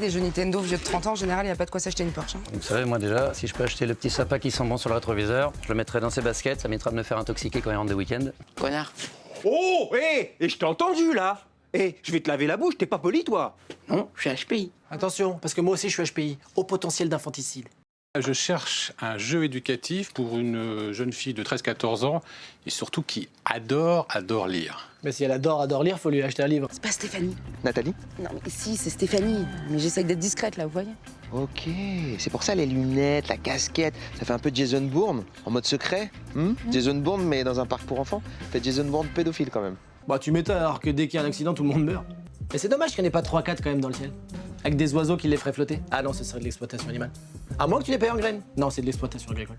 Des jeux Nintendo vieux de 30 ans, en général, il n'y a pas de quoi s'acheter une Porsche. Vous savez, moi déjà, si je peux acheter le petit sapin qui sent bon sur le rétroviseur, je le mettrai dans ses baskets, ça m'évitera de me faire intoxiquer quand il rentre de week-end. Connard. Oh, hé, et je t'ai entendu, là. Hé, je vais te laver la bouche, t'es pas poli, toi. Non, je suis HPI. Attention, parce que moi aussi je suis HPI, haut potentiel d'infanticide. Je cherche un jeu éducatif pour une jeune fille de 13-14 ans et surtout qui adore lire. Mais si elle adore lire, faut lui acheter un livre. C'est pas Stéphanie. Nathalie? Non, mais si, c'est Stéphanie. Mais j'essaye d'être discrète, là, vous voyez. Ok, c'est pour ça les lunettes, la casquette, ça fait un peu Jason Bourne, en mode secret. Jason Bourne, mais dans un parc pour enfants. Fait Jason Bourne pédophile quand même. Bah tu m'étonnes alors que dès qu'il y a un accident, tout le monde meurt. Mais c'est dommage qu'il n'y en ait pas 3-4 quand même dans le ciel. Avec des oiseaux qui les feraient flotter. Ah non, ce serait de l'exploitation animale. À moins que tu les payes en graines. Non, c'est de l'exploitation agricole.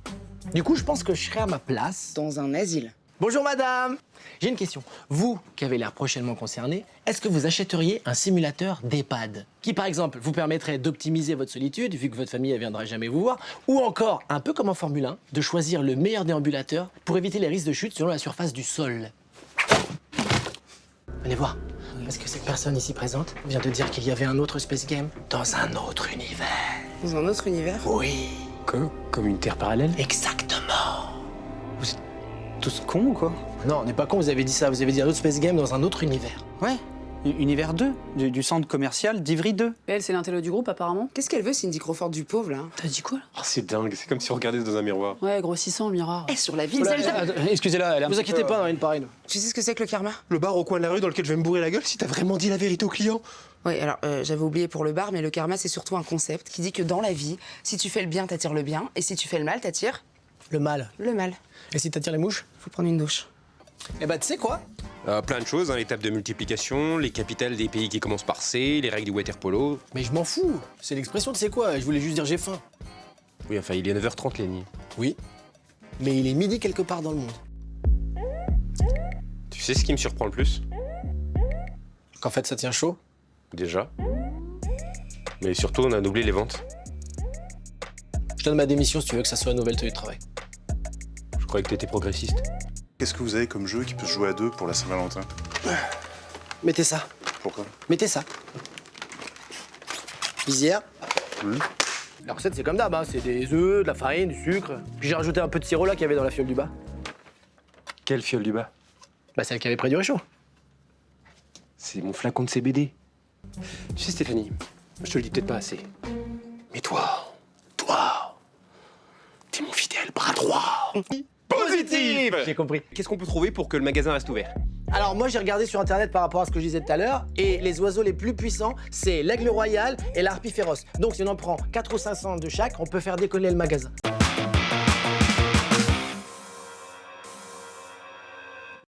Du coup, je pense que je serais à ma place. Dans un asile. Bonjour madame. J'ai une question. Vous, qui avez l'air prochainement concerné, est-ce que vous achèteriez un simulateur d'EHPAD qui, par exemple, vous permettrait d'optimiser votre solitude, vu que votre famille ne viendra jamais vous voir, ou encore, un peu comme en Formule 1, de choisir le meilleur déambulateur pour éviter les risques de chute selon la surface du sol? Venez voir. Parce que cette personne ici présente vient de dire qu'il y avait un autre Space Game dans un autre univers. Dans un autre univers. Oui, Comme une terre parallèle? exactement. Tous cons ou quoi? Non, on n'est pas con, vous avez dit ça. Vous avez dit un autre Space Game dans un autre univers. Ouais, Univers 2, du centre commercial d'Ivry 2. Elle, c'est l'intello du groupe, apparemment. Qu'est-ce qu'elle veut, Cindy Crawford du pauvre, là? T'as dit quoi, là? Oh, c'est dingue, c'est comme si on regardait dans un miroir. Ouais, grossissant, le miroir. Eh, sur la ville, Excusez-la, elle a Ne vous inquiétez pas, on a une pareille, nous. Tu sais ce que c'est que le karma? Le bar au coin de la rue dans lequel je vais me bourrer la gueule si t'as vraiment dit la vérité au client. Oui, alors, j'avais oublié pour le bar, mais le karma, c'est surtout un concept qui dit que dans la vie, si tu fais le bien, t'attires le bien, et si tu fais le mal, t'attires Le mal. le mal. Et si t'attires les mouches? Faut prendre une douche. Eh bah, tu sais quoi? Plein de choses, hein, les tables de multiplication, les capitales des pays qui commencent par C, les règles du water polo. Mais je m'en fous. C'est l'expression de c'est quoi? Je voulais juste dire j'ai faim. Oui, enfin, il est 9h30, Lenny. Oui. Mais il est midi quelque part dans le monde. Tu sais ce qui me surprend le plus? Qu'en fait, ça tient chaud. Déjà. Mais surtout, on a doublé les ventes. Je donne ma démission si tu veux que ça soit une nouvelle tenue de travail. Je croyais que t'étais progressiste. Qu'est-ce que vous avez comme jeu qui peut se jouer à deux pour la Saint-Valentin? Mettez ça. Pourquoi? Mettez ça. Visière. La recette, c'est comme d'hab, hein. C'est des œufs, de la farine, du sucre. Puis j'ai rajouté un peu de sirop là qu'il y avait dans la fiole du bas. Quelle fiole du bas? Bah, celle qui avait près du réchaud. C'est mon flacon de CBD. Tu sais, Stéphanie, je te le dis peut-être pas assez. Mais toi, t'es mon fidèle bras droit. Positif! J'ai compris. Qu'est-ce qu'on peut trouver pour que le magasin reste ouvert? Alors moi j'ai regardé sur internet par rapport à ce que je disais tout à l'heure et les oiseaux les plus puissants c'est l'aigle royal et la harpie féroce. Donc si on en prend 400 ou 500 de chaque, on peut faire décoller le magasin.